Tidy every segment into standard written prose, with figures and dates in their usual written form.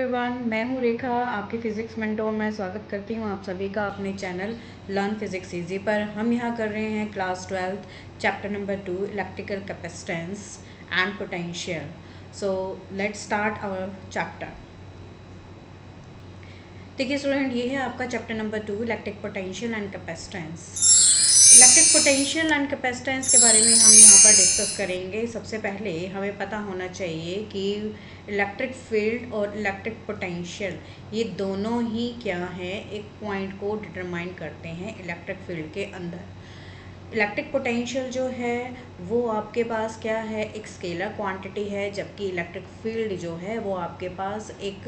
Everyone, मैं हूँ रेखा, आपकी फ़िज़िक्स मेंटोर में स्वागत करती हूँ आप सभी का अपने चैनल लर्न फिज़िक्स इजी पर। हम यहाँ कर रहे हैं class 12 chapter number 2 electrical capacitance and potential. So let's start our chapter. देखिए स्टूडेंट, ये है आपका chapter number 2 electric potential and capacitance. Electric potential and capacitance के बारे में हम यहाँ पर डिस्कस करेंगे। सबसे पहले हमें पता होना चाहिए कि इलेक्ट्रिक फील्ड और इलेक्ट्रिक पोटेंशियल ये दोनों ही क्या हैं, एक पॉइंट को डिटरमाइन करते हैं इलेक्ट्रिक फील्ड के अंदर। इलेक्ट्रिक पोटेंशियल जो है वो आपके पास क्या है, एक स्केलर क्वांटिटी है, जबकि इलेक्ट्रिक फील्ड जो है वो आपके पास एक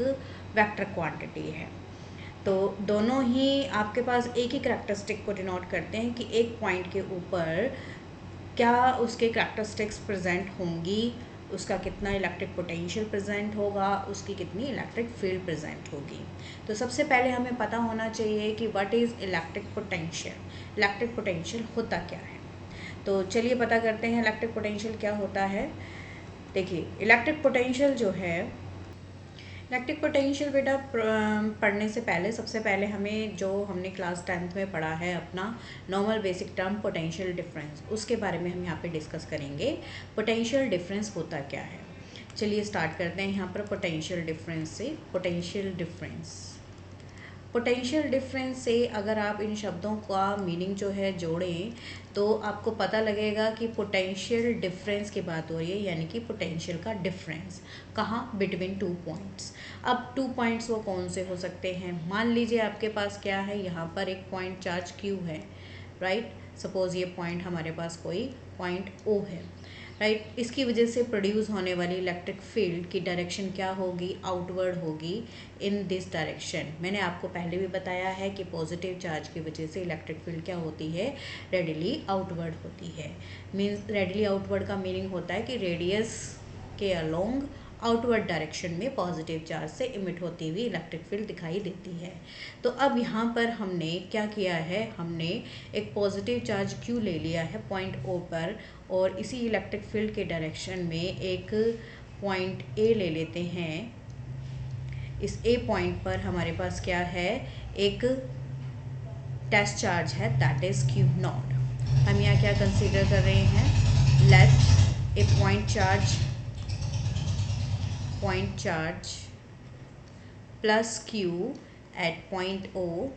वेक्टर क्वांटिटी है। तो दोनों ही आपके पास एक ही करैक्टरिस्टिक को डिनोट करते हैं कि एक पॉइंट के ऊपर क्या उसके करैक्टरिस्टिक्स प्रेजेंट होंगी, उसका कितना इलेक्ट्रिक पोटेंशियल प्रेजेंट होगा, उसकी कितनी इलेक्ट्रिक फील्ड प्रेजेंट होगी। तो सबसे पहले हमें पता होना चाहिए कि what is electric potential. Electric potential होता क्या है, तो चलिए पता करते हैं इलेक्ट्रिक पोटेंशियल क्या होता है। देखिए इलेक्ट्रिक पोटेंशियल जो है, इलेक्ट्रिक पोटेंशियल बेटा पढ़ने से पहले सबसे पहले हमें जो हमने क्लास 10th में पढ़ा है अपना normal basic term potential difference, उसके बारे में हम यहाँ पे डिस्कस करेंगे। पोटेंशियल डिफरेंस होता क्या है, चलिए स्टार्ट करते हैं यहाँ पर पोटेंशियल डिफरेंस से। पोटेंशियल डिफरेंस से अगर आप इन शब्दों का मीनिंग जो है जोड़ें तो आपको पता लगेगा कि पोटेंशियल डिफरेंस की बात हो रही है, यानी कि पोटेंशियल का डिफरेंस कहाँ, बिटवीन 2 पॉइंट्स। अब 2 पॉइंट्स वो कौन से हो सकते हैं, मान लीजिए आपके पास क्या है, यहाँ पर एक पॉइंट चार्ज Q है, राइट। सपोज़ ये पॉइंट हमारे पास कोई पॉइंट O है, राइट। इसकी वजह से प्रोड्यूस होने वाली इलेक्ट्रिक फील्ड की डायरेक्शन क्या होगी, आउटवर्ड होगी, इन दिस डायरेक्शन। मैंने आपको पहले भी बताया है कि पॉजिटिव चार्ज की वजह से इलेक्ट्रिक फील्ड क्या होती है, रेडियली आउटवर्ड होती है। मीन्स रेडियली आउटवर्ड का मीनिंग होता है कि रेडियस के अलोंग आउटवर्ड डायरेक्शन में पॉजिटिव चार्ज से इमिट होती हुई इलेक्ट्रिक फील्ड दिखाई देती है। तो अब यहाँ पर हमने क्या किया है, हमने एक पॉजिटिव चार्ज Q ले लिया है पॉइंट O पर, और इसी इलेक्ट्रिक फील्ड के डायरेक्शन में एक पॉइंट A ले लेते हैं। इस A पॉइंट पर हमारे पास क्या है, एक टेस्ट चार्ज है, दैट इज Q0। हम यहाँ क्या कंसीडर कर रहे हैं, let a point charge plus Q at point O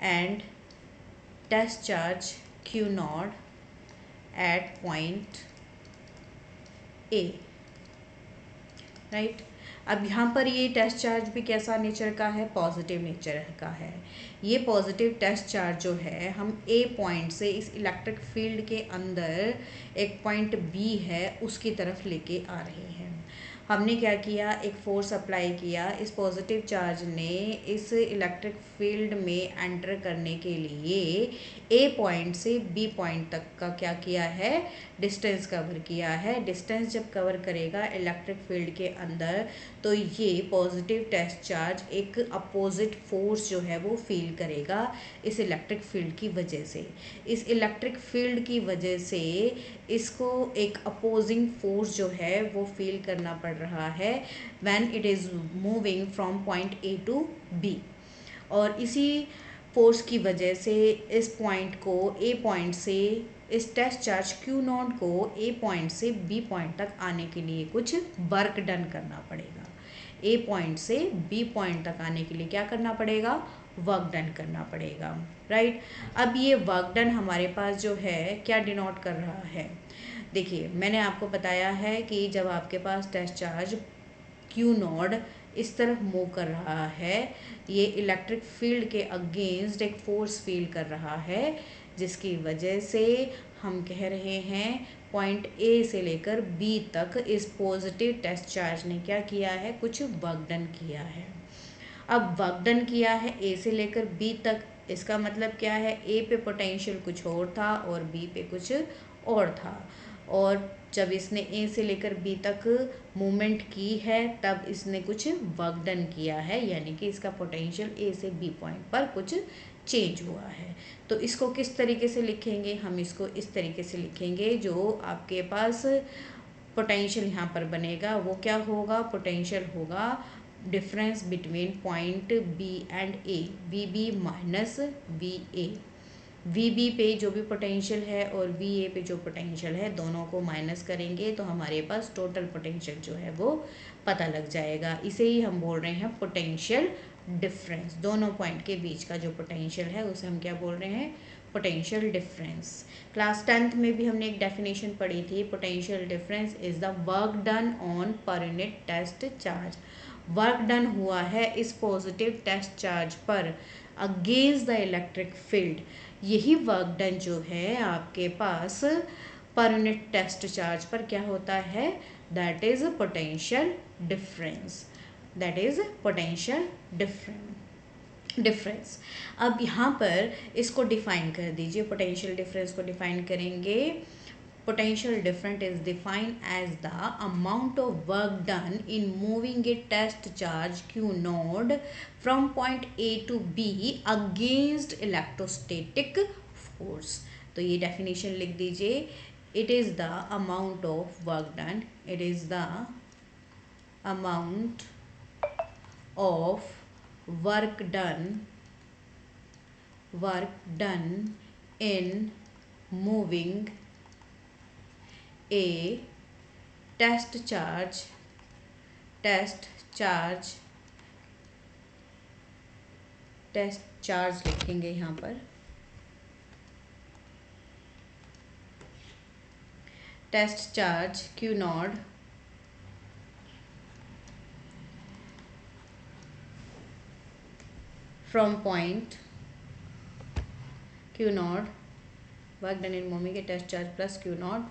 and test charge Q0 at point A, right. अब यहाँ पर ये टेस्ट चार्ज भी कैसा नेचर का है, पॉजिटिव नेचर का है। ये पॉजिटिव टेस्ट चार्ज जो है हम A पॉइंट से इस इलेक्ट्रिक फील्ड के अंदर एक पॉइंट B है उसकी तरफ लेके आ रहे हैं। हमने क्या किया, एक फोर्स अप्लाई किया, इस पॉजिटिव चार्ज ने इस इलेक्ट्रिक फील्ड में एंटर करने के लिए A पॉइंट से B पॉइंट तक का क्या किया है, डिस्टेंस कवर किया है। डिस्टेंस जब कवर करेगा इलेक्ट्रिक फील्ड के अंदर तो ये पॉजिटिव टेस्ट चार्ज एक अपोजिट फोर्स जो है वो फील करेगा इस इलेक्ट्रिक फील्ड की वजह से। इस इलेक्ट्रिक फील्ड की वजह से इसको एक अपोजिंग फोर्स जो है वो फील करना पड़ रहा है when it is moving from point A to B। और इसी फोर्स की वजह से इस पॉइंट को A पॉइंट से, इस टेस्ट चार्ज Q0 को A पॉइंट से B पॉइंट तक आने के लिए कुछ वर्क डन करना पड़ेगा। A पॉइंट से B पॉइंट तक आने के लिए क्या करना पड़ेगा, वर्क डन करना पड़ेगा, राइट। अब ये वर्क डन हमारे पास जो है क्या डिनोट कर रहा है, देखिए मैंने आपको बताया है कि जब आपके पास टेस्ट चार्ज Q0 इस तरफ मूव कर रहा है, ये इलेक्ट्रिक फील्ड के अगेंस्ट एक फोर्स फील कर रहा है, जिसकी वजह से हम कह रहे हैं पॉइंट A से लेकर B तक इस पॉजिटिव टेस्ट चार्ज ने क्या किया है, कुछ वर्क डन किया है। अब वर्क डन किया है A से लेकर B तक, इसका मतलब क्या है, A पे पोटेंशियल कुछ और था और B पे कुछ और था, और जब इसने A से लेकर B तक मूवमेंट की है तब इसने कुछ वर्क डन किया है, यानी कि इसका पोटेंशियल A से B पॉइंट पर कुछ चेंज हुआ है। तो इसको किस तरीके से लिखेंगे, हम इसको इस तरीके से लिखेंगे जो आपके पास पोटेंशियल यहाँ पर बनेगा, वो क्या होगा, पोटेंशियल होगा difference between point B and A, V B minus V A. V B पे जो भी पोटेंशियल है और वी ए पे जो पोटेंशियल है, दोनों को माइनस करेंगे तो हमारे पास टोटल पोटेंशियल जो है वो पता लग जाएगा। इसे ही हम बोल रहे हैं पोटेंशियल डिफरेंस। दोनों पॉइंट के बीच का जो पोटेंशियल है उसे हम क्या बोल रहे हैं, पोटेंशियल डिफरेंस। क्लास 10th में भी हमने एक डेफिनेशन पढ़ी थी, potential difference is the work done on per unit test charge. Work done हुआ है इस पॉजिटिव टेस्ट चार्ज पर अगेंस्ट द इलेक्ट्रिक फील्ड, यही वर्क डन जो है आपके पास पर यूनिट टेस्ट चार्ज पर क्या होता है, that is potential difference, that is potential difference. अब यहाँ पर इसको डिफाइन कर दीजिए, पोटेंशियल डिफरेंस को डिफाइन करेंगे। Potential difference is defined as the amount of work done in moving a test charge Q node from point A to B against electrostatic force। तो ये definition लिख दीजिए, it is the amount of work done, it is the amount of work done in moving a test charge लिखेंगे यहाँ पर, test charge Q not from point Q not, work done in moving a test charge plus Q not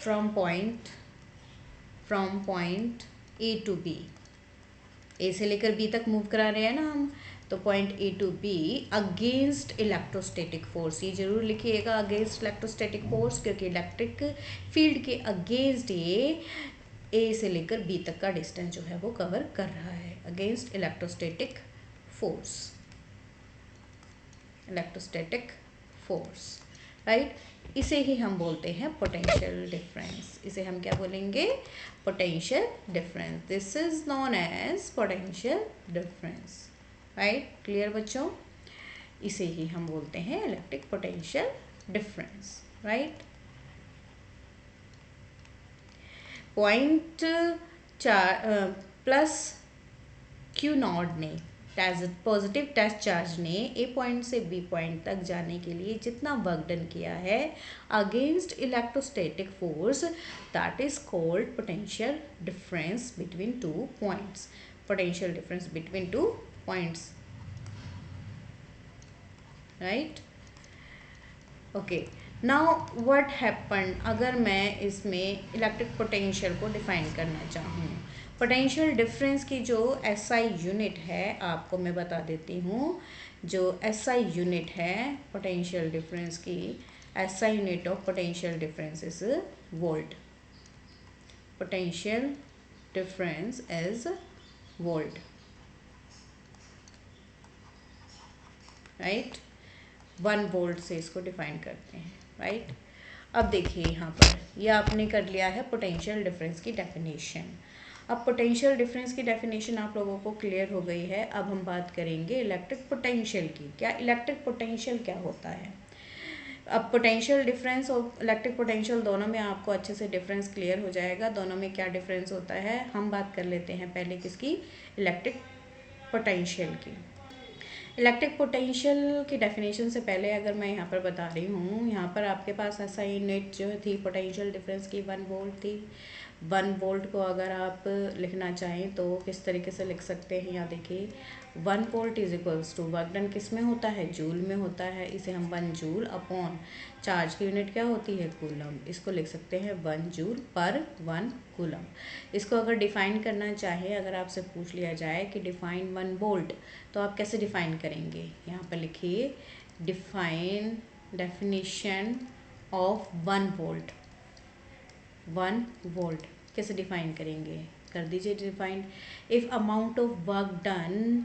from point A to B, A से लेकर B तक move करा रहे हैं ना हम, तो point A to B against electrostatic force. ये जरूर लिखिएगा अगेंस्ट इलेक्ट्रोस्टैटिक फोर्स, क्योंकि इलेक्ट्रिक फील्ड के अगेंस्ट ये ए से लेकर बी तक का डिस्टेंस जो है वो कवर कर रहा है, अगेंस्ट इलेक्ट्रोस्टैटिक फोर्स, राइट। इसे ही हम बोलते हैं पोटेंशियल डिफरेंस, इसे हम क्या बोलेंगे, potential difference. This is known as potential difference, right. Clear बच्चों, इसे ही हम बोलते हैं electric potential difference, right. Point plus Q not ने पॉजिटिव टेस्ट चार्ज ने ए पॉइंट से बी पॉइंट तक जाने के लिए जितना वर्क डन किया है against electrostatic force, that is called potential difference between two points, potential difference between two points, right. Okay, now what happen, अगर मैं इसमें इलेक्ट्रिक पोटेंशियल को डिफाइन करना चाहूँ, पोटेंशियल डिफरेंस की जो SI यूनिट है आपको मैं बता देती हूँ। जो SI यूनिट है पोटेंशियल डिफरेंस की, SI unit of potential difference is volt, potential difference is volt, right. 1 volt से इसको डिफाइन करते हैं, राइट। अब देखिए यहाँ पर यह आपने कर लिया है पोटेंशियल डिफरेंस की डेफिनेशन। अब पोटेंशियल डिफरेंस की डेफिनेशन आप लोगों को क्लियर हो गई है। अब हम बात करेंगे इलेक्ट्रिक पोटेंशियल की। क्या इलेक्ट्रिक पोटेंशियल क्या होता है? अब पोटेंशियल डिफरेंस और इलेक्ट्रिक पोटेंशियल दोनों में आपको अच्छे से डिफरेंस क्लियर हो जाएगा, दोनों में क्या डिफरेंस होता है। हम बात कर लेते हैं पहले किसकी, इलेक्ट्रिक पोटेंशियल की। इलेक्ट्रिक पोटेंशियल की डेफिनेशन से पहले अगर मैं यहाँ पर बता रही हूँ, यहाँ पर आपके पास ऐसा यूनिट जो थी पोटेंशियल डिफरेंस की 1 वोल्ट थी। 1 वोल्ट को अगर आप लिखना चाहें तो किस तरीके से लिख सकते हैं, यहाँ देखिए 1 volt is equals to work done किस में होता है, जूल में होता है। इसे हम 1 जूल अपॉन चार्ज की यूनिट क्या होती है, कूलम। इसको लिख सकते हैं 1 जूल पर 1 कूलम। इसको अगर डिफाइन करना चाहे, अगर आपसे पूछ लिया जाए कि डिफाइन 1 वोल्ट, तो आप कैसे डिफाइन करेंगे। यहाँ पर लिखिए डेफिनेशन ऑफ 1 वोल्ट। 1 वोल्ट कैसे डिफाइन करेंगे, कर दीजिए define. If amount of work done,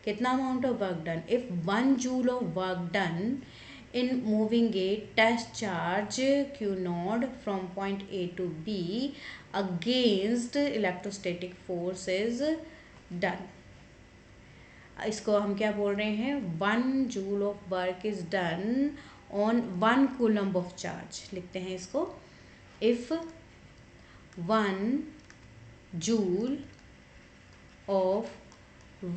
कितना amount of work done, if 1 joule of work done in moving a test charge q naught from point A to B against electrostatic force is done. इसको हम क्या बोल रहे हैं, 1 joule of work is done on 1 coulomb of charge. लिखते हैं इसको, if 1 joule of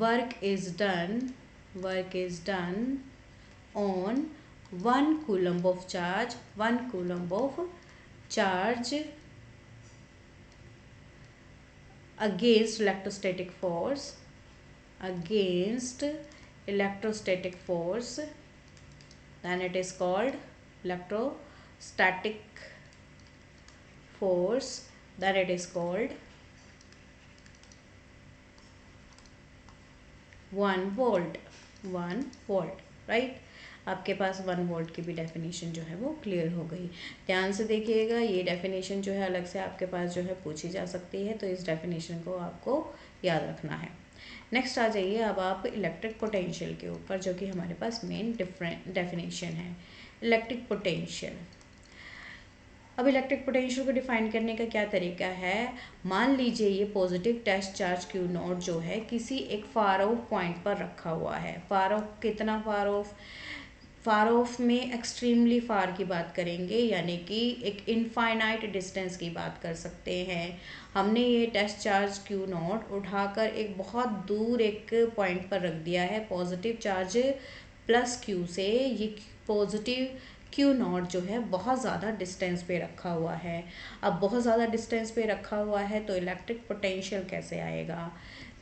work is done on 1 coulomb of charge against electrostatic force, then it is called electrostatic force, then it is called 1 volt, right. आपके पास 1 volt की भी definition जो है वो clear हो गई. ध्यान से देखिएगा, ये डेफिनेशन जो है अलग से आपके पास जो है पूछी जा सकती है, तो इस डेफिनेशन को आपको याद रखना है. नेक्स्ट आ जाइए अब आप इलेक्ट्रिक पोटेंशियल के ऊपर, जो कि हमारे पास मेन डेफिनेशन है. Electric potential. अब इलेक्ट्रिक पोटेंशियल को डिफाइन करने का क्या तरीका है. मान लीजिए ये positive test charge Q not जो है किसी एक फार ऑफ पॉइंट पर रखा हुआ है. फार ऑफ कितना फार ऑफ में एक्सट्रीमली फार की बात करेंगे, यानी कि एक इनफाइनाइट डिस्टेंस की बात कर सकते हैं. हमने ये टेस्ट चार्ज क्यू नॉट उठाकर एक बहुत दूर एक पॉइंट पर रख दिया है. पॉजिटिव चार्ज प्लस क्यू से ये पॉजिटिव क्यू नॉट जो है बहुत ज़्यादा डिस्टेंस पे रखा हुआ है. अब बहुत ज़्यादा डिस्टेंस पे रखा हुआ है तो इलेक्ट्रिक पोटेंशियल कैसे आएगा.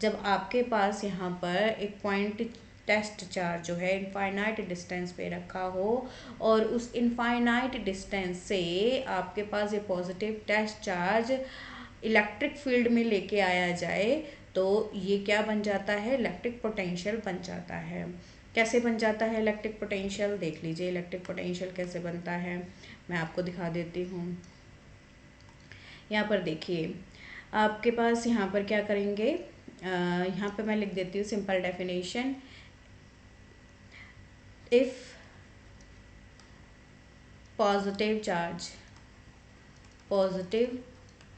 जब आपके पास यहाँ पर एक पॉइंट टेस्ट चार्ज जो है इनफाइनाइट डिस्टेंस पे रखा हो और उस इनफाइनाइट डिस्टेंस से आपके पास ये positive test charge electric field में लेके आया जाए, तो ये क्या बन जाता है, इलेक्ट्रिक पोटेंशियल बन जाता है. कैसे बन जाता है इलेक्ट्रिक पोटेंशियल, देख लीजिए इलेक्ट्रिक पोटेंशियल कैसे बनता है. मैं आपको दिखा देती हूँ. यहाँ पर देखिए, आपके पास यहाँ पर क्या करेंगे, यहाँ पे मैं लिख देती हूँ simple definition. If positive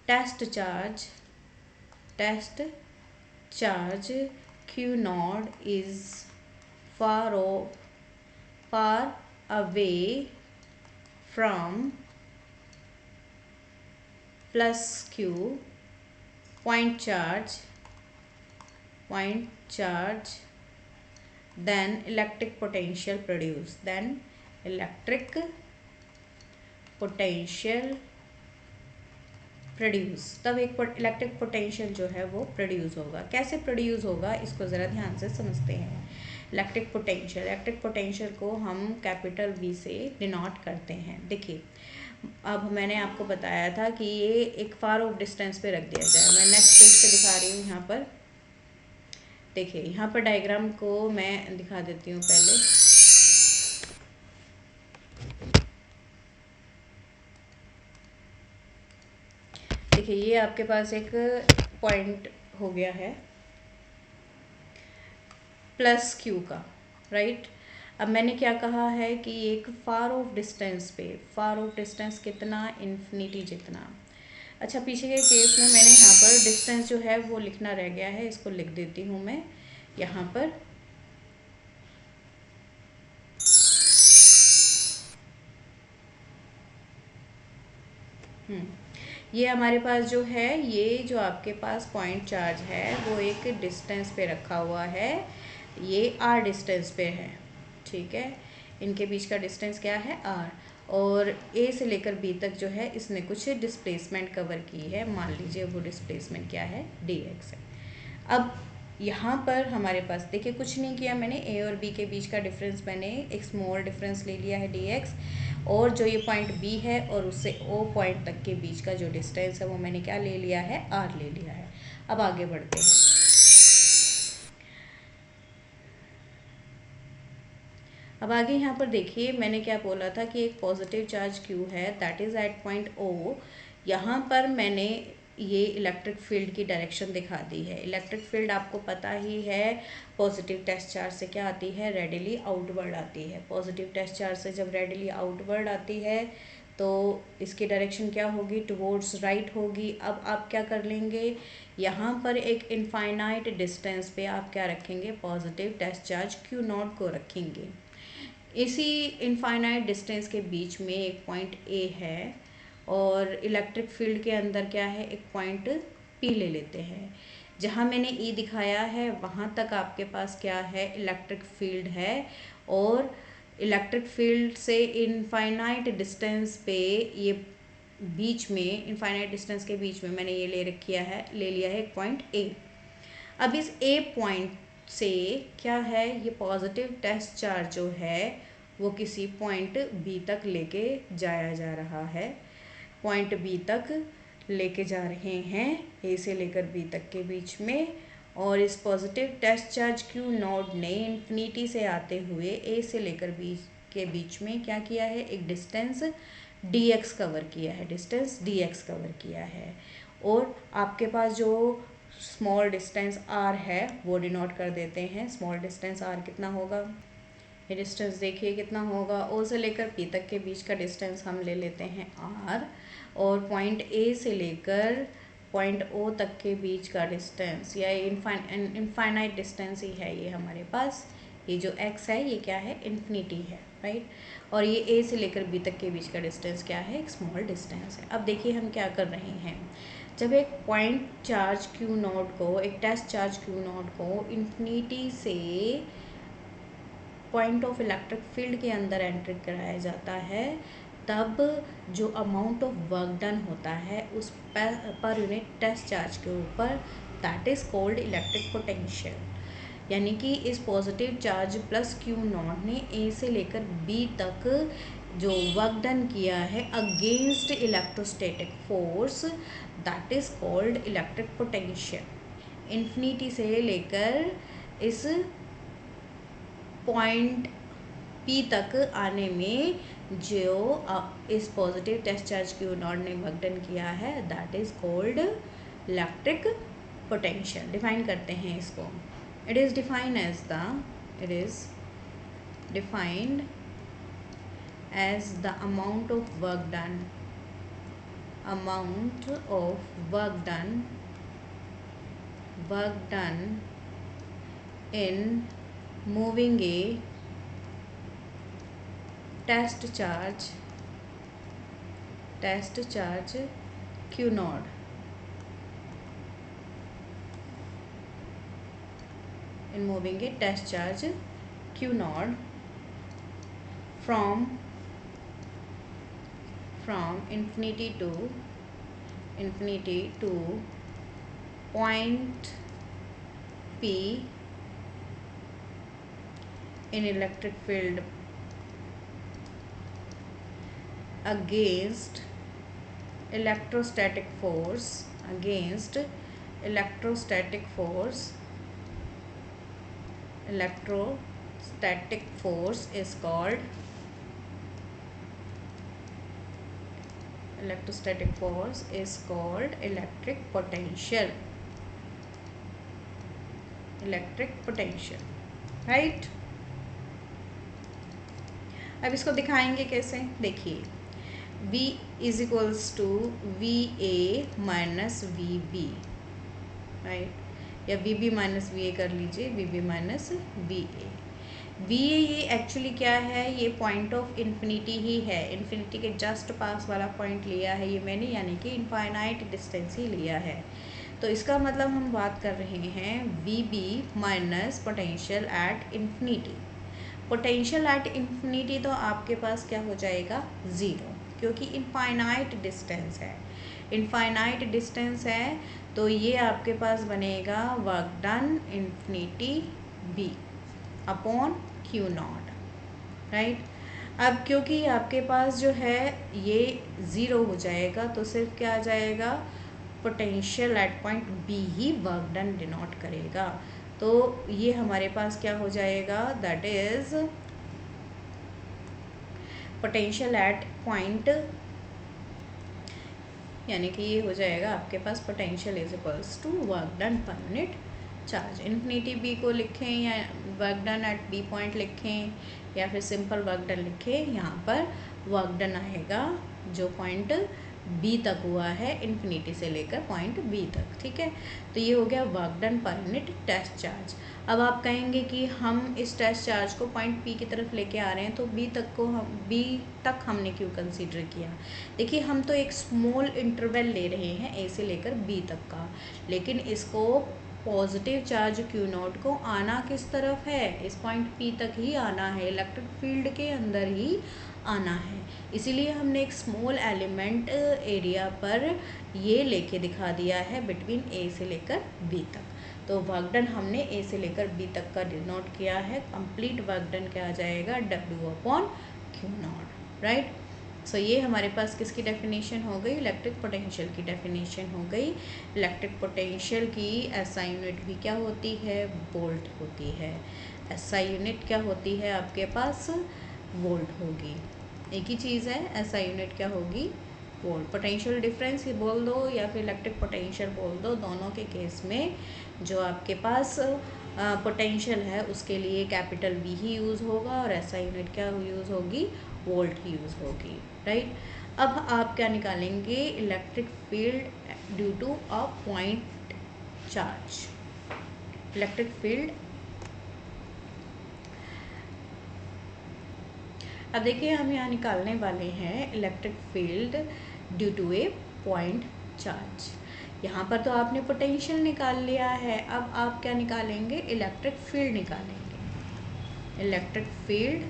test charge Q not is far away from plus q point charge, then electric potential produce, तब एक इलेक्ट्रिक पोटेंशियल जो है वो प्रोड्यूस होगा. कैसे प्रोड्यूस होगा इसको ज़रा ध्यान से समझते हैं. इलेक्ट्रिक पोटेंशियल को हम कैपिटल V से डिनोट करते हैं. देखिए, अब मैंने आपको बताया था कि ये एक फार ऑफ डिस्टेंस पे रख दिया जाए. मैं नेक्स्ट पेज पे दिखा रही हूँ. यहाँ पर देखिए, यहाँ पर डायग्राम को मैं दिखा देती हूँ पहले. देखिए, ये आपके पास एक पॉइंट हो गया है प्लस क्यू का, राइट. अब मैंने क्या कहा है कि एक फार ऑफ डिस्टेंस पे, फार ऑफ डिस्टेंस कितना, इन्फिनिटी जितना. अच्छा, पीछे के केस में मैंने यहाँ पर डिस्टेंस जो है वो लिखना रह गया है, इसको लिख देती हूँ मैं यहाँ पर. ये हमारे पास जो है, ये जो आपके पास पॉइंट चार्ज है वो एक डिस्टेंस पे रखा हुआ है. ये r डिस्टेंस पे है, ठीक है. इनके बीच का डिस्टेंस क्या है, r. और a से लेकर b तक जो है इसने कुछ डिस्प्लेसमेंट कवर की है. मान लीजिए वो डिस्प्लेसमेंट क्या है, dx है. अब यहाँ पर हमारे पास देखिए कुछ नहीं किया मैंने, a और b के बीच का डिफरेंस मैंने एक स्मॉल डिफरेंस ले लिया है dx, और जो ये पॉइंट B है और उससे O पॉइंट तक के बीच का जो डिस्टेंस है वो मैंने क्या ले लिया है, R ले लिया है. अब आगे बढ़ते हैं. अब आगे यहाँ पर देखिए, मैंने क्या बोला था कि एक पॉजिटिव चार्ज Q है, that is at point O. यहाँ पर मैंने ये इलेक्ट्रिक फील्ड की डायरेक्शन दिखा दी है। इलेक्ट्रिक फील्ड आपको पता ही है पॉजिटिव टेस्ट चार्ज से क्या आती है, रेडिली आउटवर्ड आती है। पॉजिटिव टेस्ट चार्ज से जब रेडिली आउटवर्ड आती है तो इसकी डायरेक्शन क्या होगी, टुवर्ड्स राइट होगी। अब आप क्या कर लेंगे, यहाँ पर एक इनफाइनाइट डिस्टेंस पे आप क्या रखेंगे, पॉजिटिव टेस्ट चार्ज Q0 को रखेंगे। इसी इनफाइनाइट डिस्टेंस के बीच में एक पॉइंट A है और इलेक्ट्रिक फील्ड के अंदर क्या है, एक पॉइंट P ले लेते हैं। जहाँ मैंने E दिखाया है वहाँ तक आपके पास क्या है, इलेक्ट्रिक फील्ड है। और इलेक्ट्रिक फील्ड से इनफाइनाइट डिस्टेंस पे ये बीच में, इनफाइनाइट डिस्टेंस के बीच में मैंने ये ले लिया है एक पॉइंट A। अब इस A पॉइंट से क्या है, ये पॉजिटिव टेस्ट चार्ज जो है वो किसी पॉइंट B तक लेके जाया जा रहा है। पॉइंट B तक लेके जा रहे हैं, A से लेकर B तक के बीच में। और इस पॉजिटिव टेस्ट चार्ज Q0 ने इन्फिनिटी से आते हुए A से लेकर B के बीच में क्या किया है, एक डिस्टेंस dx कवर किया है, डिस्टेंस dx कवर किया है। और आपके पास जो स्मॉल डिस्टेंस r है वो डिनोट कर देते हैं। स्मॉल डिस्टेंस r कितना होगा, ये डिस्टेंस देखिए कितना होगा, O से लेकर P तक के बीच का डिस्टेंस हम ले लेते हैं r। और पॉइंट A से लेकर पॉइंट O तक के बीच का डिस्टेंस, या इनफाइनाइट डिस्टेंस ही है ये हमारे पास। ये जो x है ये क्या है, इन्फिनिटी है, राइट। और ये A से लेकर B तक के बीच का डिस्टेंस क्या है, एक स्मॉल डिस्टेंस है। अब देखिए हम क्या कर रहे हैं, जब एक पॉइंट चार्ज Q0 को, एक टेस्ट चार्ज Q0 को इन्फिनिटी से पॉइंट ऑफ इलेक्ट्रिक फील्ड के अंदर एंटर कराया जाता है, तब जो अमाउंट ऑफ वर्क डन होता है उस पर यूनिट टेस्ट चार्ज के ऊपर, that is called electric potential. यानी कि इस पॉजिटिव चार्ज प्लस Q0 ने A से लेकर B तक जो वर्क डन किया है against electrostatic force, that is called electric potential. Infinity से लेकर इस पॉइंट P तक आने में जो इस पॉजिटिव टेस्ट चार्ज Q0 ने वर्क डन किया है, that is called electric potential. Define करते हैं इसको। It is defined as the amount of work done in moving a test charge Q0 in moving a test charge Q0 from infinity to point P in electric field against electrostatic force is called electric potential, right। अब इसको दिखाएंगे कैसे, देखिए V is equals to VA minus VB, right, या VB minus VA कर लीजिए, VB minus VA। VA ये actually क्या है, ये पॉइंट ऑफ इन्फिनिटी ही है, इन्फिनिटी के जस्ट पास वाला पॉइंट लिया है ये मैंने, यानी कि इनफाइनाइट डिस्टेंस ही लिया है। तो इसका मतलब हम बात कर रहे हैं VB minus potential at infinity. Potential at infinity तो आपके पास क्या हो जाएगा, ज़ीरो, क्योंकि इनफाइनाइट डिस्टेंस है। तो ये आपके पास बनेगा work done infinity B upon Q0, right. अब क्योंकि आपके पास जो है ये ज़ीरो हो जाएगा, तो सिर्फ क्या आ जाएगा, पोटेंशियल एट पॉइंट B ही वर्क डन डिनोट करेगा। तो ये हमारे पास क्या हो जाएगा, that is potential at point यानी कि ये हो जाएगा आपके पास potential is equals to work done per unit charge. Infinity B को लिखें या work done at B point लिखें या फिर सिंपल वर्क डन लिखें, यहाँ पर वर्क डन आएगा जो पॉइंट बी तक हुआ है, इन्फिनिटी से लेकर पॉइंट बी तक। ठीक है, तो ये हो गया work done per unit test charge. अब आप कहेंगे कि हम इस टेस्ट चार्ज को पॉइंट पी की तरफ लेके आ रहे हैं, तो बी तक हमने क्यों कंसीडर किया? देखिए, हम तो एक स्मॉल इंटरवल ले रहे हैं ए से लेकर बी तक का, लेकिन इसको पॉजिटिव चार्ज क्यू नॉट को आना किस तरफ है? इस पॉइंट पी तक ही आना है, इलेक्ट्रिक फील्ड के अंदर ही आना है। इसीलिए हमने एक स्मॉल एलिमेंट एरिया पर ये लेके दिखा दिया है बिटवीन ए से लेकर बी तक। तो वर्क डन हमने ए से लेकर बी तक का डिनोट किया है। कंप्लीट वर्क डन क्या आ जाएगा? W upon q naught, right. So ये हमारे पास किसकी डेफिनेशन हो गई? इलेक्ट्रिक पोटेंशियल की डेफिनेशन हो गई। इलेक्ट्रिक पोटेंशियल की एसआई यूनिट भी क्या होती है? वोल्ट होती है। एसआई यूनिट क्या होती है आपके पास? वोल्ट होगी। एक ही चीज़ है, एसआई यूनिट क्या होगी? वोल्ट। पोटेंशियल डिफरेंस ही बोल दो या फिर इलेक्ट्रिक पोटेंशियल बोल दो, दोनों के केस में जो आपके पास पोटेंशियल है उसके लिए कैपिटल वी ही यूज़ होगा और एसआई यूनिट क्या यूज़ होगी? वोल्ट ही यूज़ होगी, राइट। अब आप क्या निकालेंगे? Electric field due to a point charge. Electric field, अब देखिए हम यहाँ निकालने वाले हैं electric field due to a point charge. यहाँ पर तो आपने पोटेंशियल निकाल लिया है, अब आप क्या निकालेंगे? इलेक्ट्रिक फील्ड निकालेंगे। Electric field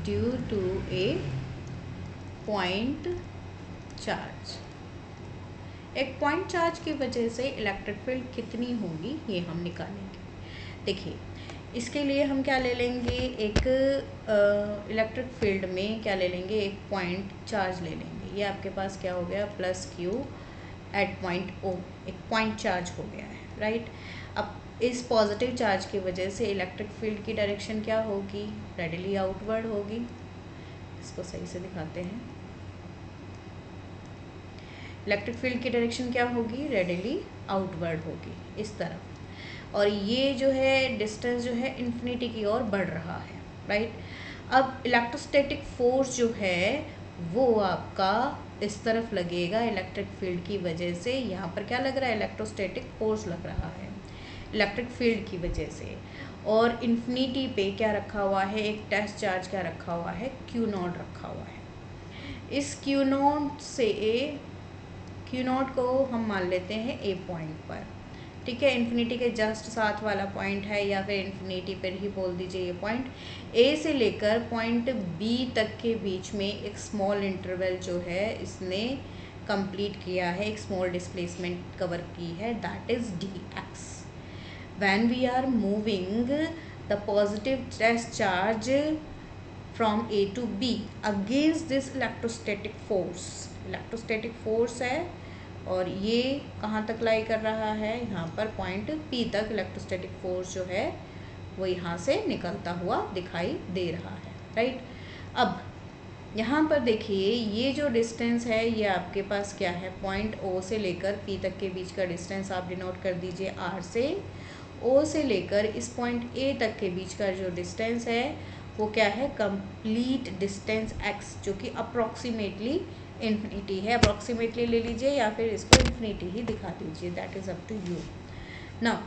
due to a point charge. एक पॉइंट चार्ज की वजह से इलेक्ट्रिक फील्ड कितनी होगी ये हम निकालेंगे। देखिए, इसके लिए हम क्या ले लेंगे? एक इलेक्ट्रिक फील्ड में क्या ले लेंगे? एक पॉइंट चार्ज ले लेंगे। ये आपके पास क्या हो गया? Plus q at point O, एक पॉइंट चार्ज हो गया है, राइट। अब इस पॉजिटिव चार्ज की वजह से इलेक्ट्रिक फील्ड की डायरेक्शन क्या होगी? रेडिली आउटवर्ड होगी। इसको सही से दिखाते हैं। इलेक्ट्रिक फील्ड की डायरेक्शन क्या होगी? रेडिली आउटवर्ड होगी, इस तरफ। और ये जो है डिस्टेंस जो है इन्फिनिटी की ओर बढ़ रहा है, राइट। अब इलेक्ट्रोस्टैटिक फोर्स जो है वो आपका इस तरफ लगेगा इलेक्ट्रिक फील्ड की वजह से। यहाँ पर क्या लग रहा है? इलेक्ट्रोस्टैटिक फोर्स लग रहा है इलेक्ट्रिक फील्ड की वजह से। और इन्फिनिटी पे क्या रखा हुआ है? एक टेस्ट चार्ज क्या रखा हुआ है? क्यू नॉट रखा हुआ है। इस क्यू नॉट से क्यू नॉट को हम मान लेते हैं ए पॉइंट पर, ठीक है। इन्फिनिटी के जस्ट साथ वाला पॉइंट है या फिर इन्फिनिटी पर ही बोल दीजिए। ये पॉइंट ए से लेकर पॉइंट बी तक के बीच में एक स्मॉल इंटरवल जो है इसने कंप्लीट किया है, एक स्मॉल डिस्प्लेसमेंट कवर की है, that is d x. When we are moving the positive test charge from A to B against this electrostatic force. Electrostatic force है और ये कहाँ तक लाई कर रहा है? यहाँ पर पॉइंट पी तक इलेक्ट्रोस्टैटिक फोर्स जो है वो यहाँ से निकलता हुआ दिखाई दे रहा है, राइट। अब यहाँ पर देखिए ये जो डिस्टेंस है ये आपके पास क्या है? पॉइंट ओ से लेकर पी तक के बीच का डिस्टेंस आप डिनोट कर दीजिए आर से। ओ से लेकर इस पॉइंट ए तक के बीच का जो डिस्टेंस है वो क्या है? कंप्लीट डिस्टेंस एक्स, जो कि अप्रॉक्सीमेटली इन्फिनिटी है। अप्रॉक्सीमेटली ले लीजिए या फिर इसको इन्फिनिटी ही दिखा दीजिए, that is up to you. Now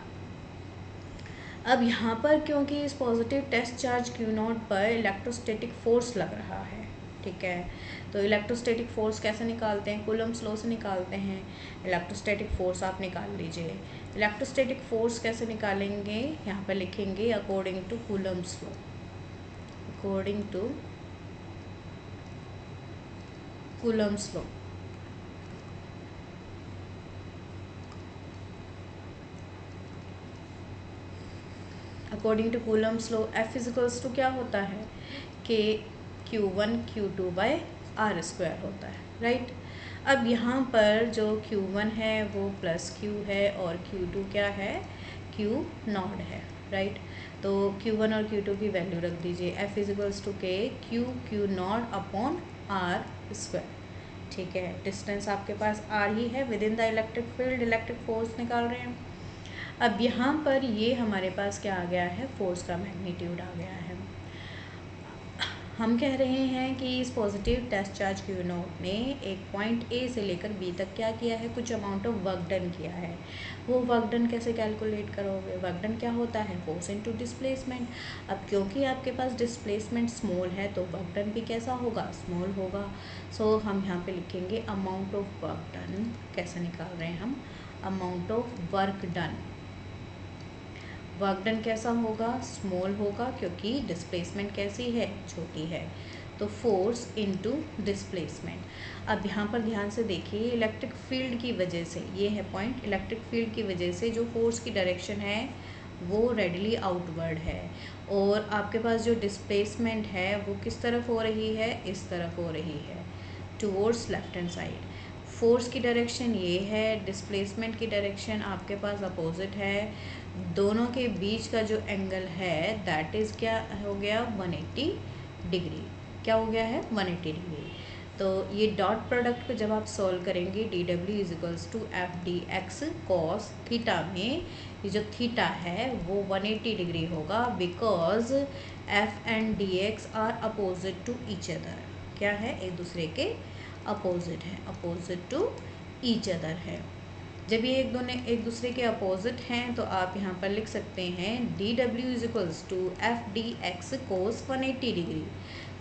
अब यहाँ पर क्योंकि इस positive test charge Q naught पर इलेक्ट्रोस्टैटिक फोर्स लग रहा है, ठीक है, तो इलेक्ट्रोस्टैटिक फोर्स कैसे निकालते हैं? कूलम्ब्स लॉ से निकालते हैं। इलेक्ट्रोस्टैटिक फोर्स आप निकाल लीजिए। इलेक्ट्रोस्टैटिक फोर्स कैसे निकालेंगे? यहाँ पर लिखेंगे according to Coulomb's law. According to Coulomb's law. According to Coulomb's law F is equals to क्या होता है? के Q1 Q2 bye are square होता है, राइट। अब यहाँ पर जो Q1 है वो प्लस Q है और Q2 क्या है? Q नॉट है, राइट। तो Q1 और Q2 की वैल्यू रख दीजिए। F is equals to k Q naught upon r square. ठीक है, डिस्टेंस आपके पास आर ही है, within the electric field electric force निकाल रहे हैं। अब यहाँ पर ये हमारे पास क्या आ गया है, फोर्स का मैग्नीट्यूड आ गया है। हम कह रहे हैं कि इस positive test charge Q naught ने एक पॉइंट ए से लेकर बी तक क्या किया है, कुछ अमाउंट ऑफ वर्क डन किया है। वो वर्क डन कैसे कैलकुलेट करोगे, वर्क डन क्या होता है, फोर्स इनटू डिस्प्लेसमेंट। अब क्योंकि आपके पास डिस्प्लेसमेंट स्मॉल है तो वर्क डन भी कैसा होगा, स्मॉल होगा। सो हम यहाँ पे लिखेंगे अमाउंट ऑफ वर्क डन। कैसे निकाल रहे हैं हम, amount of work done. Work done कैसा होगा, स्मॉल होगा, क्योंकि डिस्प्लेसमेंट कैसी है, छोटी है। तो फोर्स इनटू डिस्प्लेसमेंट। अब यहाँ पर ध्यान से देखिए, इलेक्ट्रिक फील्ड की वजह से, ये है पॉइंट, इलेक्ट्रिक फील्ड की वजह से जो फोर्स की डायरेक्शन है वो रेडली आउटवर्ड है, और आपके पास जो डिस्प्लेसमेंट है वो किस तरफ हो रही है, इस तरफ हो रही है, towards left hand side. Force की डायरेक्शन ये है, डिस्प्लेसमेंट की डायरेक्शन आपके पास अपोजिट है। दोनों के बीच का जो एंगल है दैट इज़ क्या हो गया, 180 डिग्री। क्या हो गया है, 180 डिग्री। तो ये डॉट प्रोडक्ट को जब आप सॉल्व करेंगे, डी डब्ल्यू is equals to F d x cos theta में, ये जो थीटा है वो 180 डिग्री होगा, because F and d x are opposite to each other. क्या है, एक दूसरे के अपोजिट है, अपोजिट टू ईच अदर है। जब ये एक दूसरे के अपोजिट हैं तो आप यहाँ पर लिख सकते हैं डी डब्ल्यू is equals to F d x cos 180 degree.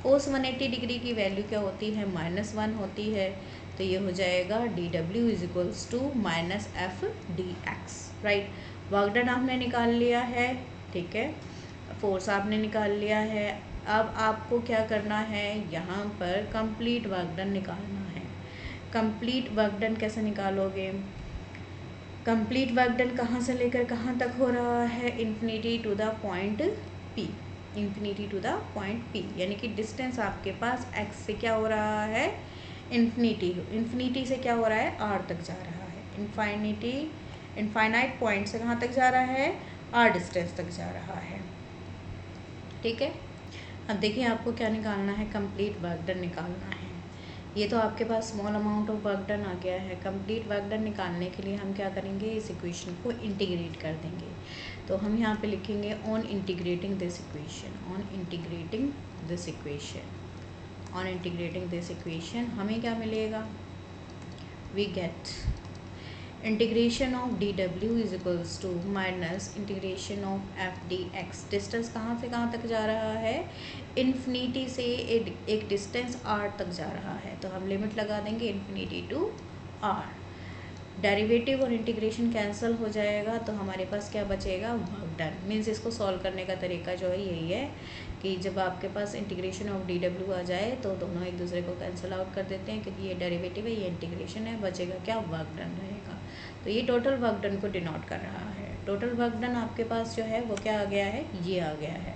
Cos 180 degree की वैल्यू क्या होती है, -1 होती है। तो ये हो जाएगा डी डब्ल्यू is equals to minus F d x. Right, work done आपने निकाल लिया है, ठीक है, फोर्स आपने निकाल लिया है। अब आपको क्या करना है, यहाँ पर कंप्लीट वर्क डन निकालना है। कंप्लीट वर्क डन कैसे निकालोगे, कंप्लीट वर्क डन कहाँ से लेकर कहाँ तक हो रहा है, infinity to the point P, infinity to the point P, यानी कि डिस्टेंस आपके पास एक्स से क्या हो रहा है, इन्फिनिटी, इन्फिनिटी से क्या हो रहा है, आर तक जा रहा है। इन्फाइनिटी, इनफाइनाइट पॉइंट से कहाँ तक जा रहा है, आर डिस्टेंस तक जा रहा है, ठीक है। अब देखिए आपको क्या निकालना है, कंप्लीट वर्क डन निकालना है। ये तो आपके पास small amount of work done आ गया है। कंप्लीट वर्क डन निकालने के लिए हम क्या करेंगे, इस इक्वेशन को इंटीग्रेट कर देंगे। तो हम यहाँ पे लिखेंगे on integrating this equation, on integrating this equation, on integrating this equation हमें क्या मिलेगा, we get integration of d डब्ल्यू is equals to minus integration of F d x. Distance कहाँ से कहाँ तक जा रहा है, इन्फिनिटी से एक डिस्टेंस आर तक जा रहा है, तो हम लिमिट लगा देंगे इन्फिनिटी टू आर। डेरिवेटिव और इंटीग्रेशन कैंसिल हो जाएगा, तो हमारे पास क्या बचेगा, वर्क डन। मीन्स इसको सॉल्व करने का तरीका जो है यही है कि जब आपके पास इंटीग्रेशन ऑफ डी डब्ल्यू आ जाए तो दोनों एक दूसरे को कैंसिल आउट कर देते हैं, क्योंकि ये डेरिवेटिव है, ये इंटीग्रेशन है, बचेगा क्या, वर्क डन रहेगा। तो ये टोटल वर्क डन को डिनोट कर रहा है। टोटल वर्क डन आपके पास जो है वो क्या आ गया है, ये आ गया है।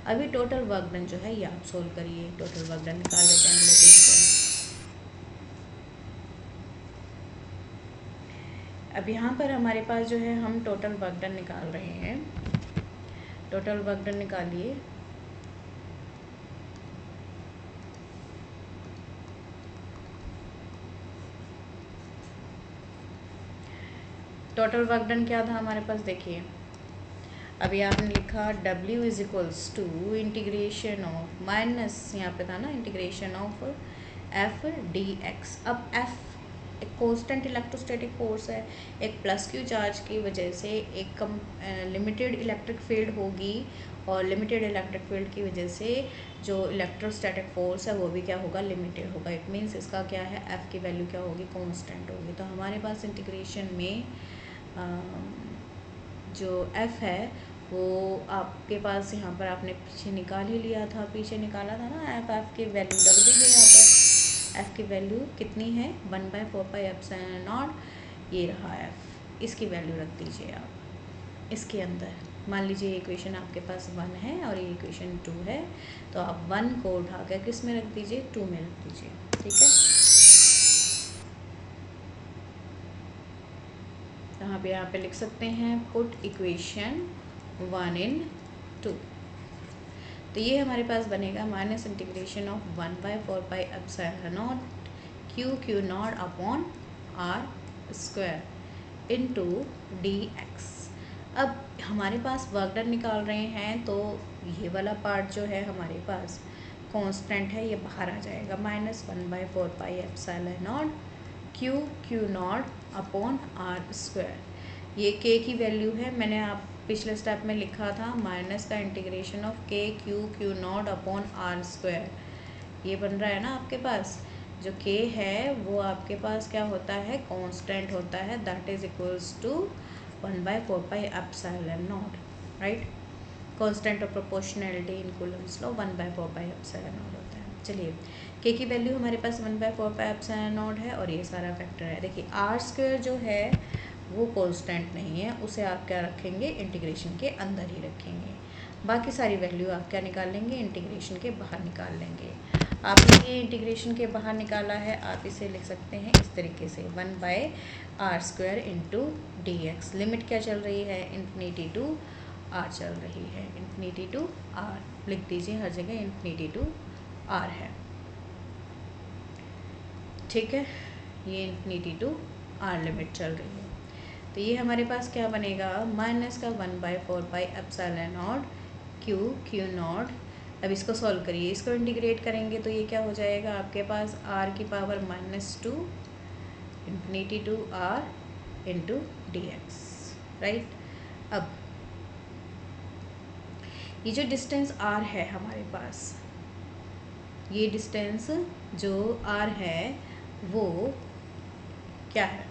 अभी टोटल वर्क डन जो है ये आप सोल्व करिए। टोटल वर्क डन निकाल लेते हैं अगले पेज पर। अब यहाँ पर हमारे पास जो है हम टोटल वर्क डन निकाल रहे हैं। टोटल वर्क डन निकालिए। टोटल वर्क डन क्या था हमारे पास, देखिए अभी आपने लिखा W is equals to integration of, minus यहाँ पे था ना, integration of F d x. अब एफ एक कांस्टेंट इलेक्ट्रोस्टैटिक फोर्स है, एक प्लस क्यू चार्ज की वजह से एक लिमिटेड इलेक्ट्रिक फील्ड होगी, और लिमिटेड इलेक्ट्रिक फील्ड की वजह से जो इलेक्ट्रोस्टैटिक फोर्स है वो भी क्या होगा, लिमिटेड होगा। इट मीन्स इसका क्या है, एफ़ की वैल्यू क्या होगी, कांस्टेंट होगी। तो हमारे पास इंटीग्रेशन में जो एफ़ है वो आपके पास यहाँ पर आपने पीछे निकाल ही लिया था, पीछे निकाला था ना, एफ़ की वैल्यू रख दीजिए यहाँ पर। एफ़ की वैल्यू कितनी है, 1/4πε0, ये रहा एफ़, इसकी वैल्यू रख दीजिए आप इसके अंदर। मान लीजिए इक्वेशन आपके पास 1 है और ये इक्वेशन 2 है, तो आप 1 को उठा कर किस में रख दीजिए, 2 में रख दीजिए, ठीक है। तो यहाँ पे लिख सकते हैं पुट इक्वेशन 1 in 2। तो ये हमारे पास बनेगा minus integration of 1/4πε0 q naught upon r square into d x. अब हमारे पास वर्क डन निकाल रहे हैं तो ये वाला पार्ट जो है हमारे पास कांस्टेंट है, ये बाहर आ जाएगा, -1/4πε0 q naught upon r square. ये के की वैल्यू है, मैंने आप पिछले स्टेप में लिखा था माइनस का integration of k q naught upon r square. ये बन रहा है ना आपके पास, जो के है वो आपके पास क्या होता है, कांस्टेंट होता है, that is equals to 1/4πε0, right. Constant of proportionality in Coulomb's law 1/4πε0 होता है। चलिए, के की वैल्यू हमारे पास 1/4πε0 है और ये सारा फैक्टर है। देखिए आर स्क्वायर जो है वो कांस्टेंट नहीं है, उसे आप क्या रखेंगे, इंटीग्रेशन के अंदर ही रखेंगे। बाकी सारी वैल्यू आप क्या निकाल लेंगे, इंटीग्रेशन के बाहर निकाल लेंगे। आपने ये इंटीग्रेशन के बाहर निकाला है, आप इसे लिख सकते हैं इस तरीके से 1/r² into d x. Limit क्या चल रही है, इन्फिनिटी टू आर चल रही है, इन्फिनिटी टू आर लिख दीजिए हर जगह, इन्फिनिटी टू आर है, ठीक है। ये इन्फिनिटी टू आर लिमिट चल रही है, तो ये हमारे पास क्या बनेगा, माइनस का 1/4πε0 क्यू नॉट। अब इसको सॉल्व करिए, इसको इंटीग्रेट करेंगे तो ये क्या हो जाएगा आपके पास, आर की power -2 infinity to r into d x, right. अब ये जो डिस्टेंस आर है हमारे पास, ये डिस्टेंस जो आर है वो क्या है,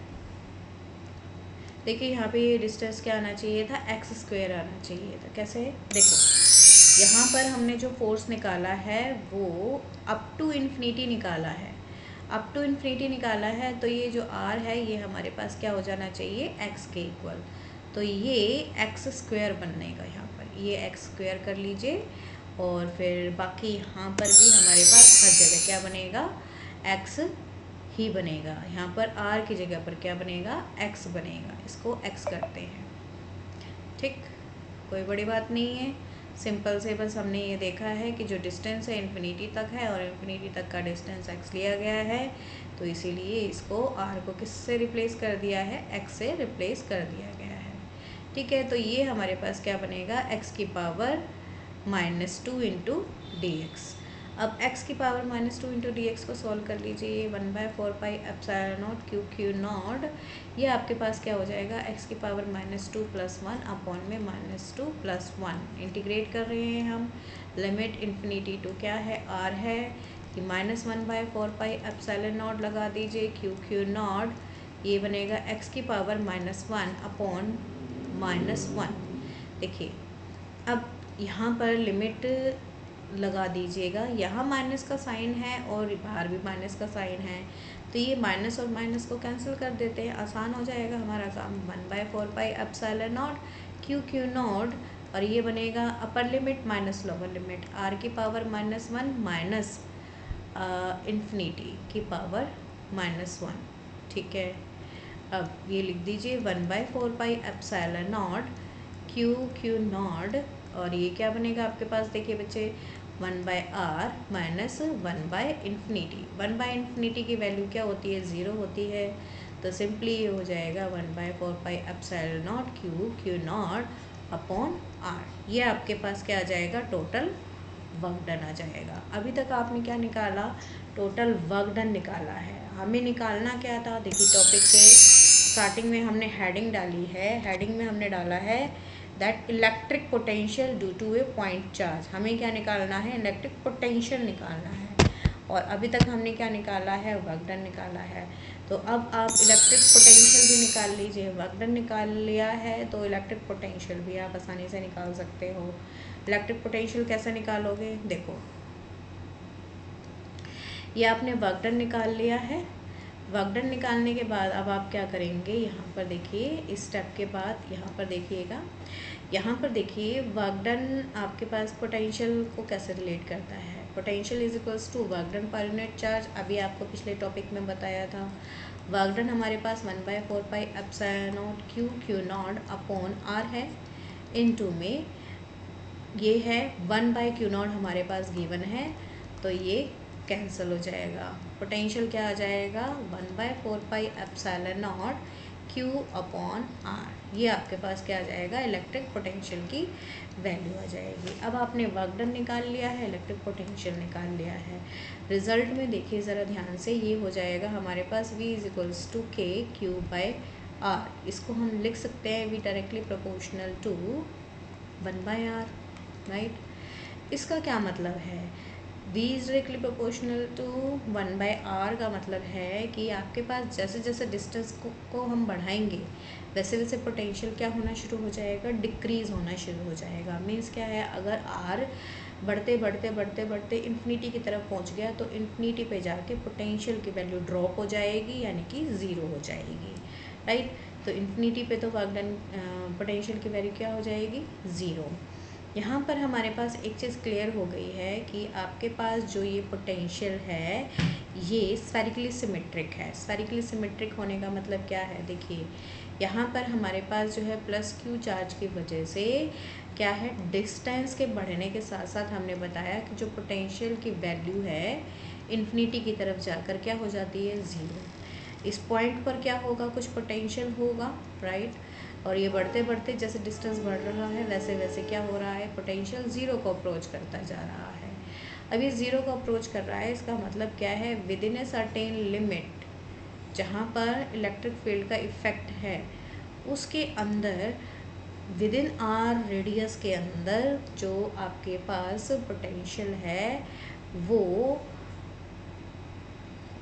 देखिए यहाँ पे ये डिस्टेंस क्या आना चाहिए था, x² आना चाहिए था। कैसे, देखो यहाँ पर हमने जो फोर्स निकाला है वो अप टू इन्फिनिटी निकाला है, अप टू इन्फिनिटी निकाला है, तो ये जो r है ये हमारे पास क्या हो जाना चाहिए, x के इक्वल। तो ये x² बनने का, यहाँ पर ये x² कर लीजिए, और फिर बाकी यहाँ पर भी हमारे पास हर जगह क्या बनेगा, x ही बनेगा। यहाँ पर r की जगह पर क्या बनेगा, x बनेगा। इसको x करते हैं, ठीक, कोई बड़ी बात नहीं है, सिंपल से बस हमने ये देखा है कि जो डिस्टेंस है इन्फिनिटी तक है और इन्फिनिटी तक का डिस्टेंस x लिया गया है, तो इसीलिए इसको r को किससे रिप्लेस कर दिया है, x से रिप्लेस कर दिया गया है, ठीक है। तो ये हमारे पास क्या बनेगा, x की पावर -2 इंटू डी एक्स। अब x की पावर -2 इंटू डी एक्स को सॉल्व कर लीजिए, 1/4πε0 क्यू नॉट, ये आपके पास क्या हो जाएगा, x की पावर -2 + 1 अपॉन में -2 + 1, इंटीग्रेट कर रहे हैं हम, लिमिट इन्फिनिटी टू क्या है, r है, कि -1/4πε0 लगा दीजिए, क्यू नॉट, ये बनेगा x की पावर -1 अपॉन -1। देखिए अब यहाँ पर लिमिट लगा दीजिएगा, यहाँ माइनस का साइन है और बाहर भी माइनस का साइन है, तो ये माइनस और माइनस को कैंसिल कर देते हैं, आसान हो जाएगा हमारा काम। 1/4πε0 क्यू नॉट, और ये बनेगा upper limit minus lower limit, r की पावर -1 माइनस इन्फिनिटी की पावर -1, ठीक है। अब ये लिख दीजिए 1/4πε0 क्यू नॉट, और ये क्या बनेगा आपके पास, देखिए बच्चे 1/r माइनस 1/इन्फिनिटी, 1/इन्फिनिटी की वैल्यू क्या होती है, 0 होती है, तो सिंपली ये हो जाएगा 1/4πε0 क्यू नॉट अपॉन r। ये आपके पास क्या आ जाएगा, टोटल वर्क डन आ जाएगा। अभी तक आपने क्या निकाला, टोटल वर्क डन निकाला है। हमें निकालना क्या था, देखिए टॉपिक के स्टार्टिंग में हमने हेडिंग डाली है, हेडिंग में हमने डाला है that electric potential due to a point charge. हमें क्या निकालना है, इलेक्ट्रिक पोटेंशियल निकालना है, और अभी तक हमने क्या निकाला है, वर्क डन निकाला है। तो अब आप इलेक्ट्रिक पोटेंशियल भी निकाल लीजिए, वर्क डन निकाल लिया है तो इलेक्ट्रिक पोटेंशियल भी आप आसानी से निकाल सकते हो। इलेक्ट्रिक पोटेंशियल कैसे निकालोगे, देखो ये आपने वर्क डन निकाल लिया है, वर्क डन निकालने के बाद अब आप क्या करेंगे, यहाँ पर देखिए इस स्टेप के बाद यहाँ पर देखिएगा, यहाँ पर देखिए वर्क डन आपके पास पोटेंशियल को कैसे रिलेट करता है, potential is equals to work done per unit charge. अभी आपको पिछले टॉपिक में बताया था, वर्क डन हमारे पास 1/4πε0 क्यू नॉट अपॉन r है, इनटू में ये है 1/q0 हमारे पास गिवन है, तो ये कैंसिल हो जाएगा। पोटेंशियल क्या आ जाएगा 1/4πε0 Q अपॉन R। ये आपके पास क्या आ जाएगा इलेक्ट्रिक पोटेंशियल की वैल्यू आ जाएगी। अब आपने वर्क डन निकाल लिया है, इलेक्ट्रिक पोटेंशियल निकाल लिया है। रिजल्ट में देखिए ज़रा ध्यान से, ये हो जाएगा हमारे पास V = KQ/R। इसको हम लिख सकते हैं V directly proportional to 1/R, right. इसका क्या मतलब है, V is directly proportional to 1/R का मतलब है कि आपके पास जैसे जैसे डिस्टेंस को हम बढ़ाएंगे वैसे वैसे पोटेंशियल क्या होना शुरू हो जाएगा, डिक्रीज़ होना शुरू हो जाएगा। मीन्स क्या है, अगर R बढ़ते बढ़ते बढ़ते बढ़ते इन्फिनिटी की तरफ पहुंच गया तो इन्फिनिटी पे जाके पोटेंशियल की वैल्यू ड्रॉप हो जाएगी, यानी कि ज़ीरो हो जाएगी, राइट। तो इन्फिनिटी पे तो वर्क डन पोटेंशियल की वैल्यू क्या हो जाएगी, ज़ीरो। यहाँ पर हमारे पास एक चीज़ क्लियर हो गई है कि आपके पास जो ये पोटेंशियल है ये स्फेरिकली सिमेट्रिक है। स्फेरिकली सिमेट्रिक होने का मतलब क्या है, देखिए यहाँ पर हमारे पास जो है प्लस क्यू चार्ज की वजह से क्या है, डिस्टेंस के बढ़ने के साथ साथ हमने बताया कि जो पोटेंशियल की वैल्यू है इन्फिनिटी की तरफ जाकर क्या हो जाती है, ज़ीरो। इस पॉइंट पर क्या होगा, कुछ पोटेंशियल होगा, राइट। और ये बढ़ते बढ़ते जैसे डिस्टेंस बढ़ रहा है वैसे वैसे क्या हो रहा है, पोटेंशियल ज़ीरो को अप्रोच करता जा रहा है। अब ये ज़ीरो को अप्रोच कर रहा है, इसका मतलब क्या है, with in a certain limit जहाँ पर इलेक्ट्रिक फील्ड का इफ़ेक्ट है उसके अंदर विद इन आर रेडियस के अंदर जो आपके पास पोटेंशियल है वो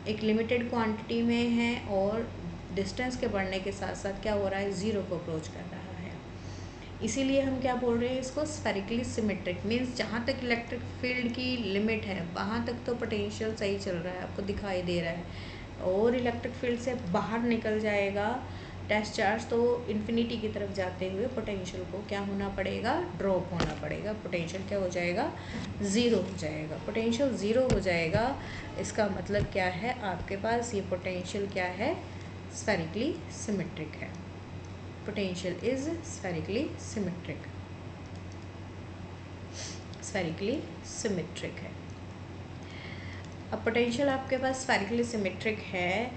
एक लिमिटेड क्वांटिटी में है और डिस्टेंस के बढ़ने के साथ साथ क्या हो रहा है, ज़ीरो को अप्रोच कर रहा है। इसीलिए हम क्या बोल रहे हैं इसको, स्फेरिकली सिमेट्रिक। मीन्स जहाँ तक इलेक्ट्रिक फील्ड की लिमिट है वहाँ तक तो पोटेंशियल सही चल रहा है, आपको दिखाई दे रहा है। और इलेक्ट्रिक फील्ड से बाहर निकल जाएगा टेस्ट चार्ज तो इन्फिनिटी की तरफ जाते हुए पोटेंशियल को क्या होना पड़ेगा, ड्रॉप होना पड़ेगा। पोटेंशियल क्या हो जाएगा, ज़ीरो हो जाएगा। पोटेंशियल ज़ीरो हो जाएगा, इसका मतलब क्या है, आपके पास ये पोटेंशियल क्या है, स्फेरिकली सिमेट्रिक है। Potential is spherically symmetric, spherically symmetric है। अब पोटेंशियल आपके पास स्फेरिकली सिमेट्रिक है।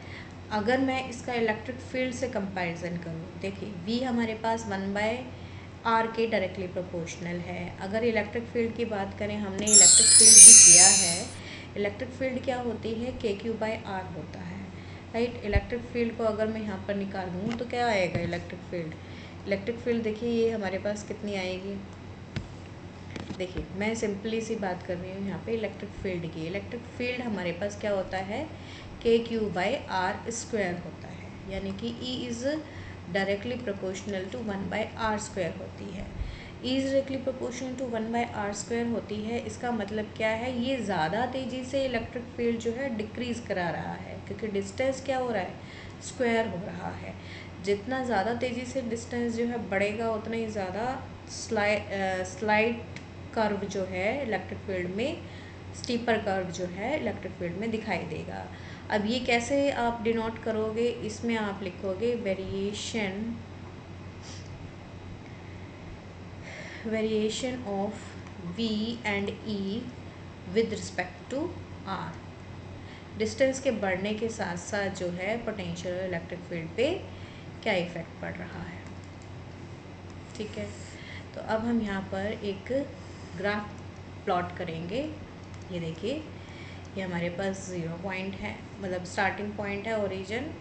अगर मैं इसका इलेक्ट्रिक फील्ड से कंपैरिजन करूँ, देखिए V हमारे पास 1/R के डायरेक्टली प्रोपोर्शनल है। अगर इलेक्ट्रिक फील्ड की बात करें, हमने इलेक्ट्रिक फील्ड भी किया है। इलेक्ट्रिक फील्ड क्या होती है, KQ/R होता है, राइट। इलेक्ट्रिक फील्ड को अगर मैं यहाँ पर निकालूँ तो क्या आएगा इलेक्ट्रिक फील्ड, इलेक्ट्रिक फील्ड देखिए ये हमारे पास कितनी आएगी, देखिए मैं सिंपली सी बात कर रही हूँ यहाँ पे इलेक्ट्रिक फील्ड की। इलेक्ट्रिक फील्ड हमारे पास क्या होता है, KQ/R² होता है, यानी कि E is directly proportional to 1/R² होती है। E is directly proportional to 1/R² होती है। इसका मतलब क्या है, ये ज़्यादा तेज़ी से इलेक्ट्रिक फील्ड जो है डिक्रीज़ करा रहा है, क्योंकि डिस्टेंस क्या हो रहा है, स्क्वायर हो रहा है। जितना ज़्यादा तेज़ी से डिस्टेंस जो है बढ़ेगा उतना ही ज़्यादा स्लाइड कर्व जो है इलेक्ट्रिक फील्ड में, स्टीपर कर्व जो है इलेक्ट्रिक फील्ड में दिखाई देगा। अब ये कैसे आप डिनोट करोगे, इसमें आप लिखोगे variation of V and E with respect to R। Distance के बढ़ने के साथ साथ जो है पोटेंशियल इलेक्ट्रिक फील्ड पे क्या इफ़ेक्ट पड़ रहा है, ठीक है। तो अब हम यहाँ पर एक ग्राफ प्लॉट करेंगे। ये देखिए ये हमारे पास 0 पॉइंट है, मतलब स्टार्टिंग पॉइंट है ओरिजिन,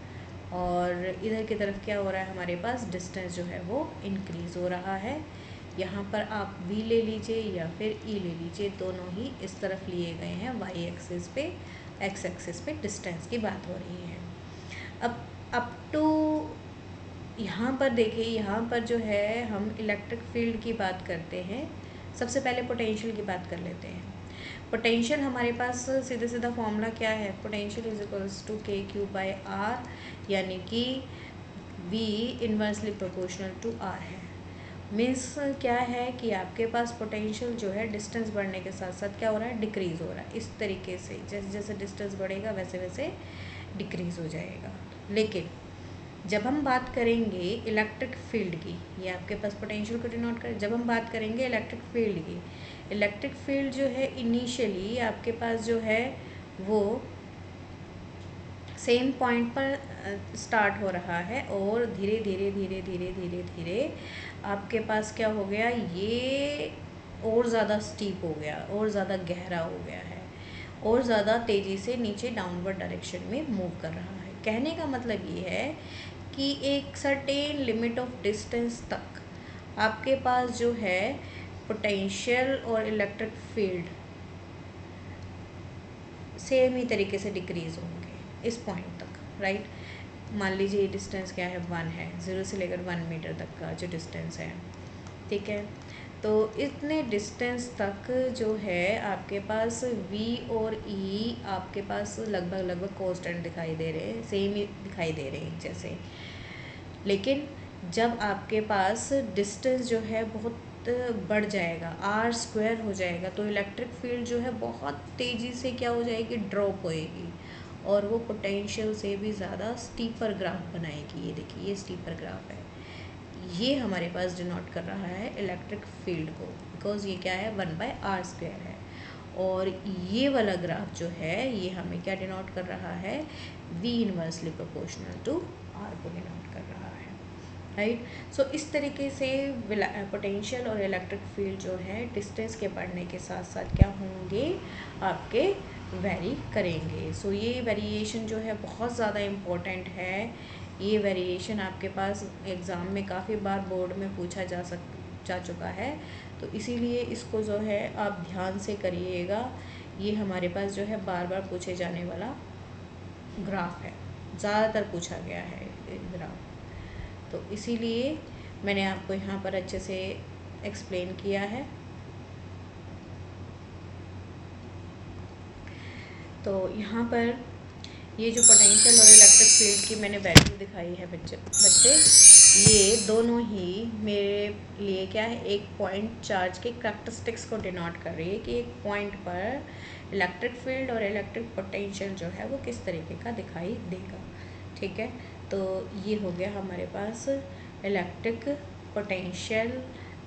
और इधर की तरफ क्या हो रहा है, हमारे पास डिस्टेंस जो है वो इंक्रीज़ हो रहा है। यहाँ पर आप V ले लीजिए या फिर E ले लीजिए, दोनों ही इस तरफ लिए गए हैं, Y एक्सिस पे, X एक्सिस पे डिस्टेंस की बात हो रही है। अब अप टू यहाँ पर देखिए, यहाँ पर जो है हम इलेक्ट्रिक फील्ड की बात करते हैं। सबसे पहले पोटेंशियल की बात कर लेते हैं। पोटेंशियल हमारे पास सीधे सीधा फॉर्मूला क्या है, potential is equals to KQ/R, यानी कि V inversely proportional to R है। मीन्स क्या है कि आपके पास पोटेंशियल जो है डिस्टेंस बढ़ने के साथ साथ क्या हो रहा है, डिक्रीज़ हो रहा है। इस तरीके से जैसे जैसे डिस्टेंस बढ़ेगा वैसे वैसे डिक्रीज़ हो जाएगा। लेकिन जब हम बात करेंगे इलेक्ट्रिक फील्ड की, ये आपके पास पोटेंशियल को डिनोट कर, जब हम बात करेंगे इलेक्ट्रिक फील्ड की, इलेक्ट्रिक फील्ड जो है इनिशियली आपके पास जो है वो सेम पॉइंट पर स्टार्ट हो रहा है और धीरे धीरे धीरे धीरे धीरे धीरे आपके पास क्या हो गया, ये और ज़्यादा स्टीप हो गया, और ज़्यादा गहरा हो गया है, और ज़्यादा तेज़ी से नीचे डाउनवर्ड डायरेक्शन में मूव कर रहा है। कहने का मतलब ये है कि एक सर्टेन लिमिट ऑफ डिस्टेंस तक आपके पास जो है पोटेंशियल और इलेक्ट्रिक फील्ड सेम ही तरीके से डिक्रीज़ होंगे इस पॉइंट तक, राइट। मान लीजिए डिस्टेंस क्या है, 1 है, 0 से लेकर 1 मीटर तक का जो डिस्टेंस है, ठीक है। तो इतने डिस्टेंस तक जो है आपके पास v और e आपके पास लगभग लगभग कांस्टेंट दिखाई दे रहे हैं, सेम ही दिखाई दे रहे हैं जैसे। लेकिन जब आपके पास डिस्टेंस जो है बहुत बढ़ जाएगा, r² हो जाएगा, तो इलेक्ट्रिक फील्ड जो है बहुत तेज़ी से क्या हो जाएगी, ड्रॉप होएगी, और वो पोटेंशियल से भी ज़्यादा स्टीपर ग्राफ बनाएगी। ये देखिए, ये स्टीपर ग्राफ है, ये हमारे पास डिनोट कर रहा है इलेक्ट्रिक फील्ड को, बिकॉज ये क्या है, 1/r² है। और ये वाला ग्राफ जो है ये हमें क्या डिनोट कर रहा है, v inversely proportional to r को डिनोट कर रहा है, राइट। सो इस तरीके से पोटेंशियल और इलेक्ट्रिक फील्ड जो है डिस्टेंस के बढ़ने के साथ साथ क्या होंगे, आपके वेरी करेंगे। सो ये वेरिएशन जो है बहुत ज़्यादा इम्पोर्टेंट है। ये वेरिएशन आपके पास एग्ज़ाम में काफ़ी बार बोर्ड में पूछा जा चुका है, तो इसीलिए इसको जो है आप ध्यान से करिएगा। ये हमारे पास जो है बार बार पूछे जाने वाला ग्राफ है, ज़्यादातर पूछा गया है ये ग्राफ, तो इसीलिए मैंने आपको यहाँ पर अच्छे से एक्सप्लेन किया है। तो यहाँ पर ये जो पोटेंशियल और इलेक्ट्रिक फील्ड की मैंने वैल्यू दिखाई है बच्चे, ये दोनों ही मेरे लिए क्या है, एक पॉइंट चार्ज के करैक्टरिस्टिक्स को डिनोट कर रही है कि एक पॉइंट पर इलेक्ट्रिक फील्ड और इलेक्ट्रिक पोटेंशियल जो है वो किस तरीके का दिखाई देगा, ठीक है। तो ये हो गया हमारे पास electric potential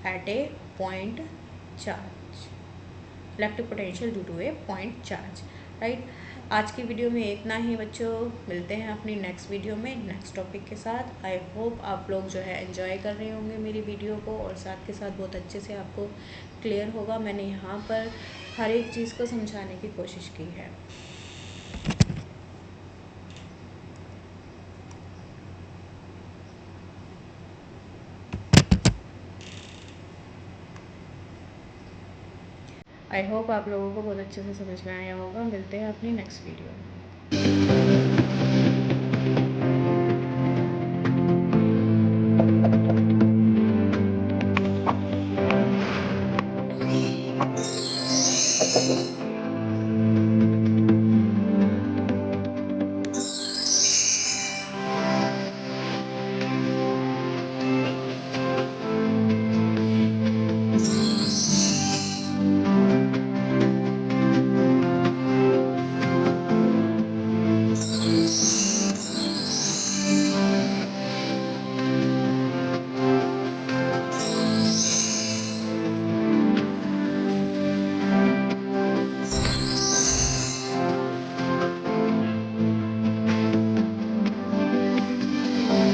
at a point charge, electric potential due to a point charge, right. आज की वीडियो में इतना ही बच्चों, मिलते हैं अपनी नेक्स्ट वीडियो में नेक्स्ट टॉपिक के साथ। आई होप आप लोग जो है एंजॉय कर रहे होंगे मेरी वीडियो को, और साथ के साथ बहुत अच्छे से आपको क्लियर होगा। मैंने यहाँ पर हर एक चीज़ को समझाने की कोशिश की है। आई होप आप लोगों को बहुत अच्छे से समझ में आया होगा। मिलते हैं अपनी नेक्स्ट वीडियो में।